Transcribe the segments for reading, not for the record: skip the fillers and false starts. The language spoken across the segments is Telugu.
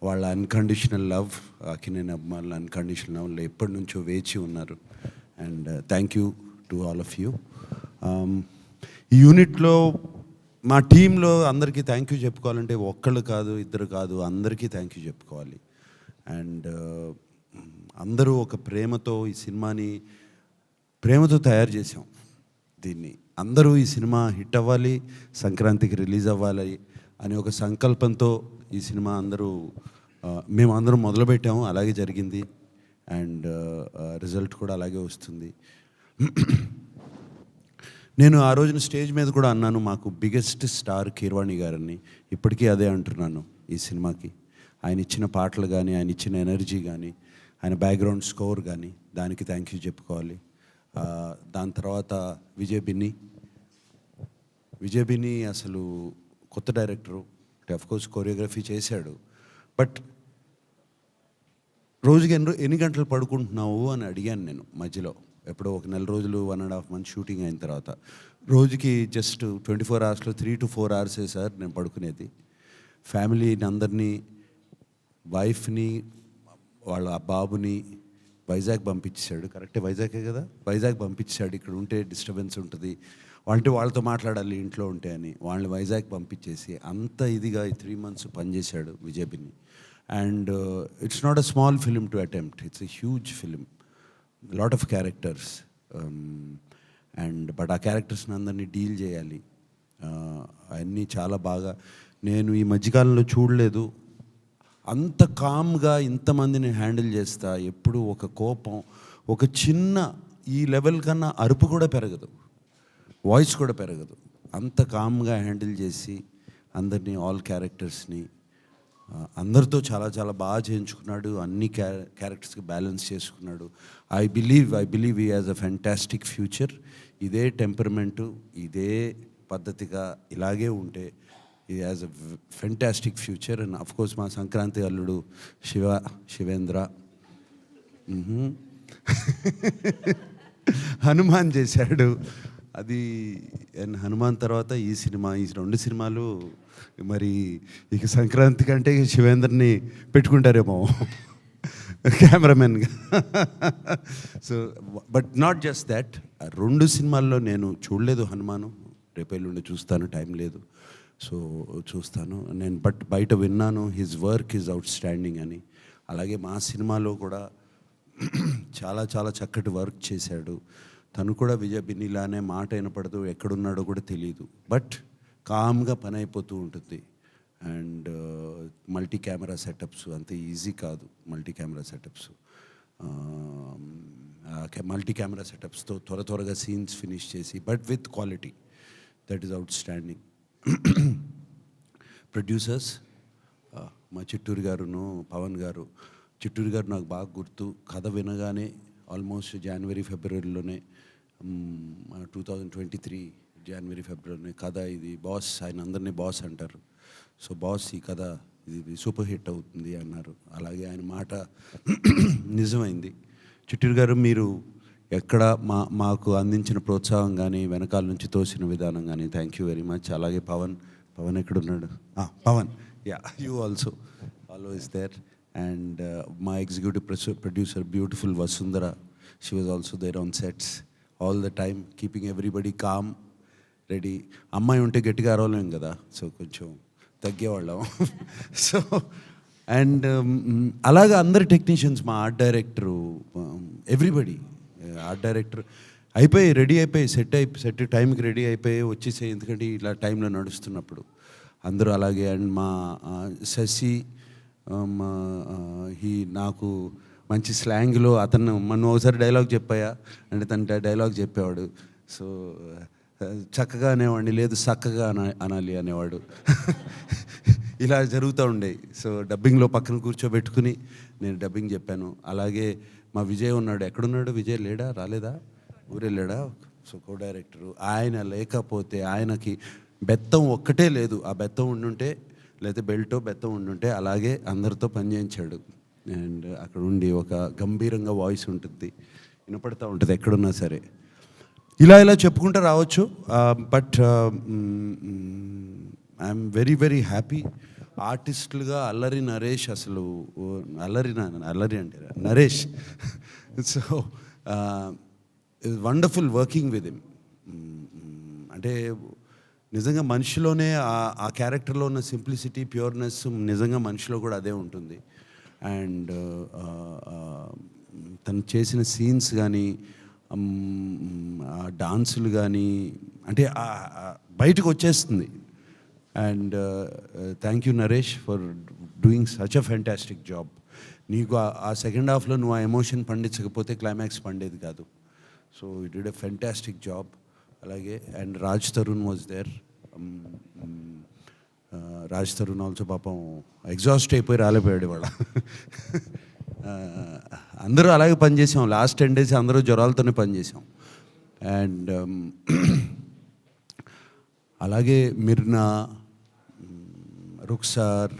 వాళ్ళ అన్కండిషనల్ లవ్, అక్కినేని అభిమానుల అన్కండిషనల్ లవ్లో ఎప్పటి నుంచో వేచి ఉన్నారు. And thank you to all of you. ఈ యూనిట్లో మా టీంలో అందరికీ థ్యాంక్ యూ చెప్పుకోవాలంటే ఒక్కళ్ళు కాదు, ఇద్దరు కాదు, అందరికీ థ్యాంక్ యూ చెప్పుకోవాలి. అండ్ అందరూ ఒక ప్రేమతో ఈ సినిమాని ప్రేమతో తయారు చేసాం. దీన్ని అందరూ ఈ సినిమా హిట్ అవ్వాలి, సంక్రాంతికి రిలీజ్ అవ్వాలి అనే ఒక సంకల్పంతో ఈ సినిమా మేము అందరం మొదలుపెట్టాము. అలాగే జరిగింది. అండ్ రిజల్ట్ కూడా అలాగే వస్తుంది. నేను ఆ రోజున స్టేజ్ మీద కూడా అన్నాను, మాకు బిగ్గెస్ట్ స్టార్ కీరవాణి గారని. ఇప్పటికీ అదే అంటున్నాను ఈ సినిమాకి. ఆయన ఇచ్చిన పాటలు కానీ, ఆయన ఇచ్చిన ఎనర్జీ కానీ, ఆయన బ్యాక్గ్రౌండ్ స్కోర్ కానీ, దానికి థ్యాంక్ యూ చెప్పుకోవాలి. దాని తర్వాత విజయ్ బిన్ని అసలు కొత్త డైరెక్టరు, అఫ్కోర్స్ కొరియోగ్రఫీ చేశాడు. బట్ రోజుకి ఎన్ని గంటలు పడుకుంటున్నావు అని అడిగాను నేను మధ్యలో. ఎప్పుడో ఒక నెల రోజులు 1.5 months షూటింగ్ అయిన తర్వాత రోజుకి just 24 hours 3 to 4 hours sir నేను పడుకునేది. ఫ్యామిలీని అందరినీ, వైఫ్ని, వాళ్ళ బాబుని వైజాగ్ పంపించాడు. కరెక్టే, వైజాగే కదా, వైజాగ్ పంపించాడు. ఇక్కడ ఉంటే డిస్టర్బెన్స్ ఉంటుంది, వాళ్ళతో మాట్లాడాలి ఇంట్లో ఉంటే అని వాళ్ళని వైజాగ్ పంపించేసి అంత ఇదిగా ఈ 3 months పనిచేశాడు Vijay Binny. And it's not a small film to attempt, it's a huge film, lot of characters. But ఆ క్యారెక్టర్స్ని అందరినీ డీల్ చేయాలి. అవన్నీ చాలా బాగా, నేను ఈ మధ్యకాలంలో చూడలేదు అంత కామ్గా ఇంతమందిని హ్యాండిల్ చేస్తా. ఎప్పుడు ఒక కోపం, ఒక చిన్న ఈ లెవెల్ కన్నా అరుపు కూడా పెరగదు, వాయిస్ కూడా పెరగదు. అంత కామ్గా హ్యాండిల్ చేసి అందరినీ, ఆల్ క్యారెక్టర్స్ని అందరితో చాలా చాలా బాగా చేయించుకున్నాడు. అన్ని క్యారెక్టర్స్కి బ్యాలెన్స్ చేసుకున్నాడు. I believe he has a fantastic future. ఇదే టెంపర్మెంటు, ఇదే పద్ధతిగా ఇలాగే ఉంటే he has a fantastic future. And of course మా సంక్రాంతి అల్లుడు శివేంద్ర హనుమాన్ చేశాడు. అది అండ్ హనుమాన్ తర్వాత ఈ 2 సినిమాలు మరి ఇక సంక్రాంతి కంటే శివేంద్రని పెట్టుకుంటారేమో కెమెరామెన్గా. So but not just that, 2 సినిమాల్లో నేను చూడలేదు హనుమాను. రేపెల్లుండి చూస్తాను, టైం లేదు, సో చూస్తాను నేను. బట్ బయట విన్నాను his work is out standing అని. అలాగే మా సినిమాలో కూడా చాలా చాలా చక్కటి వర్క్ చేశాడు. తను కూడా విజయ్ బిన్నిలానే మాట వినపడదు, ఎక్కడున్నాడో కూడా తెలియదు, బట్ కామ్గా పని అయిపోతూ ఉంటుంది. అండ్ మల్టీ కెమెరా సెటప్స్ అంత ఈజీ కాదు. మల్టీ కెమెరా సెటప్స్తో త్వరగా సీన్స్ ఫినిష్ చేసి, but with quality, that is out standing. Producers మా చిట్టూరు గారును పవన్ గారు. చిట్టూరు గారు నాకు బాగా గుర్తు, కథ వినగానే ఆల్మోస్ట్ January Februaryలోనే 2023 January February కథ ఇది బాస్, ఆయన అందరినీ బాస్ అంటారు. సో బాస్ ఈ కథ ఇది సూపర్ హిట్ అవుతుంది అన్నారు. అలాగే ఆయన మాట నిజమైంది. చిట్టూరు గారు, మీరు ఎక్కడ మాకు అందించిన ప్రోత్సాహం కానీ, వెనకాల నుంచి తోసిన విధానం కానీ, థ్యాంక్ యూ వెరీ మచ్. అలాగే పవన్ ఎక్కడున్నాడు? Pavan, you also always there. And my executive producer, beautiful Vasundhara, she was also there on sets all the time, keeping everybody calm, ready. అమ్మాయి ఉంటే గట్టిగా అరవలేం కదా, సో కొంచెం తగ్గేవాళ్ళం. సో అండ్ అలాగా అందరు టెక్నీషియన్స్, మా art director, everybody, art director ready అయిపోయి సెట్ టైంకి రెడీ అయిపోయి వచ్చేసే, ఎందుకంటే ఇలా టైంలో నడుస్తున్నప్పుడు అందరూ అలాగే. అండ్ మా శశి, నాకు మంచి స్లాంగ్లో అతను మనం ఒకసారి డైలాగ్ చెప్పాయా అంటే తన డైలాగ్ చెప్పేవాడు. సో చక్కగా అనేవాడిని, లేదు చక్కగా అనాలి అనేవాడు. ఇలా జరుగుతూ ఉండేవి. సో డబ్బింగ్లో పక్కన కూర్చోబెట్టుకుని నేను డబ్బింగ్ చెప్పాను. అలాగే మా విజయ్ ఉన్నాడు. ఎక్కడున్నాడు విజయ్? లేడా, రాలేదా, ఊరెళ్ళాడా? సో కో డైరెక్టరు. ఆయన లేకపోతే, ఆయనకి బెత్తం ఒక్కటే లేదు, ఆ బెత్తం ఉండుంటే, లేకపోతే బెత్తం ఉండుంటే అలాగే అందరితో పనిచేయించాడు. అండ్ అక్కడ ఉండి ఒక గంభీరంగా వాయిస్ ఉంటుంది, వినపడతా ఉంటుంది ఎక్కడున్నా సరే. ఇలా చెప్పుకుంటూ రావచ్చు. But I'm very happy. ఆర్టిస్టులుగా అల్లరి నరేష్ అసలు అల్లరి అంటే Naresh. So wonderful working with him. అంటే నిజంగా మనిషిలోనే ఆ క్యారెక్టర్లో ఉన్న సింప్లిసిటీ, ప్యూర్నెస్ నిజంగా మనిషిలో కూడా అదే ఉంటుంది. అండ్ తను చేసిన సీన్స్ కానీ, ఆ డాన్సులు కానీ, అంటే బయటకు వచ్చేస్తుంది. And thank you Naresh for doing such a fantastic job. నీకు ఆ సెకండ్ హాఫ్లో నువ్వు ఆ ఎమోషన్ పండించకపోతే క్లైమాక్స్ పండేది కాదు. So it did a fantastic job. అలాగే and Raj Tarun was there. Raj Tarun also పాపం ఎగ్జాస్ట్ అయిపోయి రాలేపోయాడు ఇవాళ. అందరూ అలాగే పనిచేసాం. లాస్ట్ 10 days అందరూ జ్వరాలతోనే పనిచేసాం. అండ్ అలాగే మిర్నా, రుక్సార్,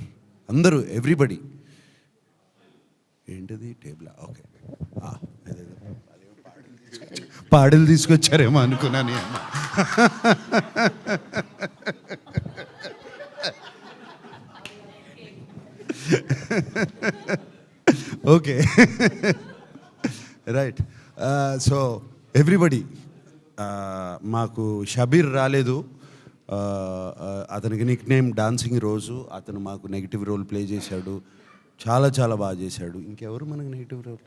అందరూ ఎవ్రీబడి. ఏంటిది టేబుల్? ఓకే, పాడలు తీసుకొచ్చారేమో అనుకున్నాను. Okay, right. సో ఎవ్రీబడి, మాకు షబీర్ రాలేదు. అతనికి నిక్ నేమ్ డాన్సింగ్ రోజు. అతను మాకు నెగిటివ్ రోల్ ప్లే చేశాడు. చాలా చాలా బాగా చేశాడు. ఇంకెవరు మనకు నెగిటివ్ రోల్?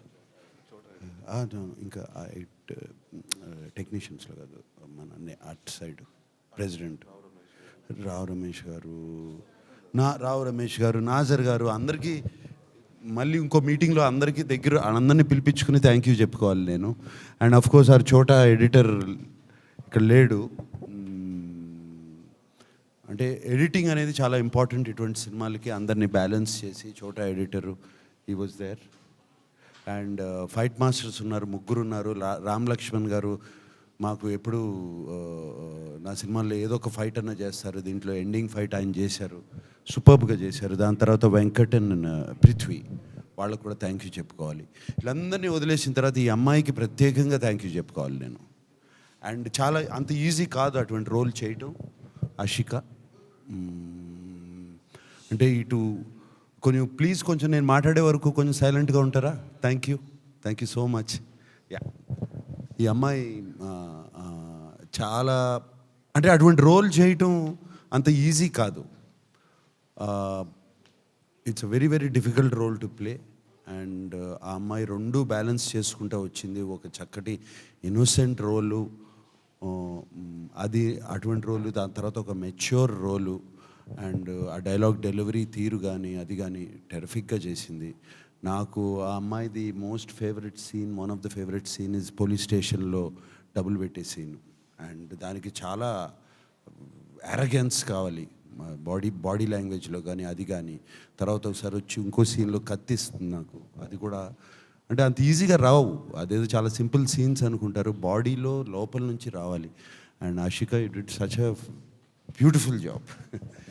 ఇంకా టెక్నీషియన్స్లో కాదు, మన at side president Rao Ramesh గారు, నాజర్ గారు, అందరికీ మళ్ళీ ఇంకో మీటింగ్లో అందరినీ పిలిపించుకుని థ్యాంక్ యూ చెప్పుకోవాలి నేను. అండ్ అఫ్ కోర్స్ ఆర్ చోటా ఎడిటర్ ఇక్కడ లేడు. అంటే ఎడిటింగ్ అనేది చాలా ఇంపార్టెంట్ ఇటువంటి సినిమాలకి. అందరినీ బ్యాలెన్స్ చేసి Chota editor he was there. And fight masters ఉన్నారు, 3 ఉన్నారు. రామ్ లక్ష్మణ్ గారు మాకు ఎప్పుడు నా సినిమాల్లో ఏదో ఒక ఫైట్ అన్న చేస్తారు. దీంట్లో ఎండింగ్ ఫైట్ ఆయన చేశారు, సూపర్బ్గా చేశారు. దాని తర్వాత వెంకట్ అండ్ పృథ్వీ, వాళ్ళకు కూడా థ్యాంక్ యూ చెప్పుకోవాలి. వీళ్ళందరినీ వదిలేసిన తర్వాత ఈ అమ్మాయికి ప్రత్యేకంగా థ్యాంక్ యూ చెప్పుకోవాలి నేను. అండ్ చాలా అంత ఈజీ కాదు అటువంటి రోల్ చేయటం. ఆషిక, అంటే ఇటు కొంచెం నేను మాట్లాడే వరకు కొంచెం సైలెంట్గా ఉంటారా? Thank you so much. Yeah, ఈ అమ్మాయి చాలా, అంటే అటువంటి రోల్ చేయటం అంత ఈజీ కాదు. It's a very very difficult role to play. And ఆ అమ్మాయి 2 బ్యాలెన్స్ చేసుకుంటూ వచ్చింది. ఒక చక్కటి ఇన్నోసెంట్ రోలు, అది అటువంటి రోలు, దాని తర్వాత ఒక మెచ్యూర్ రోలు. అండ్ ఆ డైలాగ్ డెలివరీ తీరు కానీ అది కానీ టెరిఫిక్గా చేసింది. నాకు ఆ అమ్మాయిది most favourite scene, one of the favourite scene is police స్టేషన్లో డబుల్ పెట్టే సీన్. అండ్ దానికి చాలా అరగెన్స్ కావాలి బాడీ లాంగ్వేజ్లో కానీ అది కానీ. తర్వాత ఒకసారి వచ్చి ఇంకో సీన్లో కత్తిస్తుంది నాకు. అది కూడా అంటే అంత ఈజీగా రావు, అదేదో చాలా సింపుల్ సీన్స్ అనుకుంటారు, బాడీలో లోపల నుంచి రావాలి. And Ashika, it did such a beautiful job.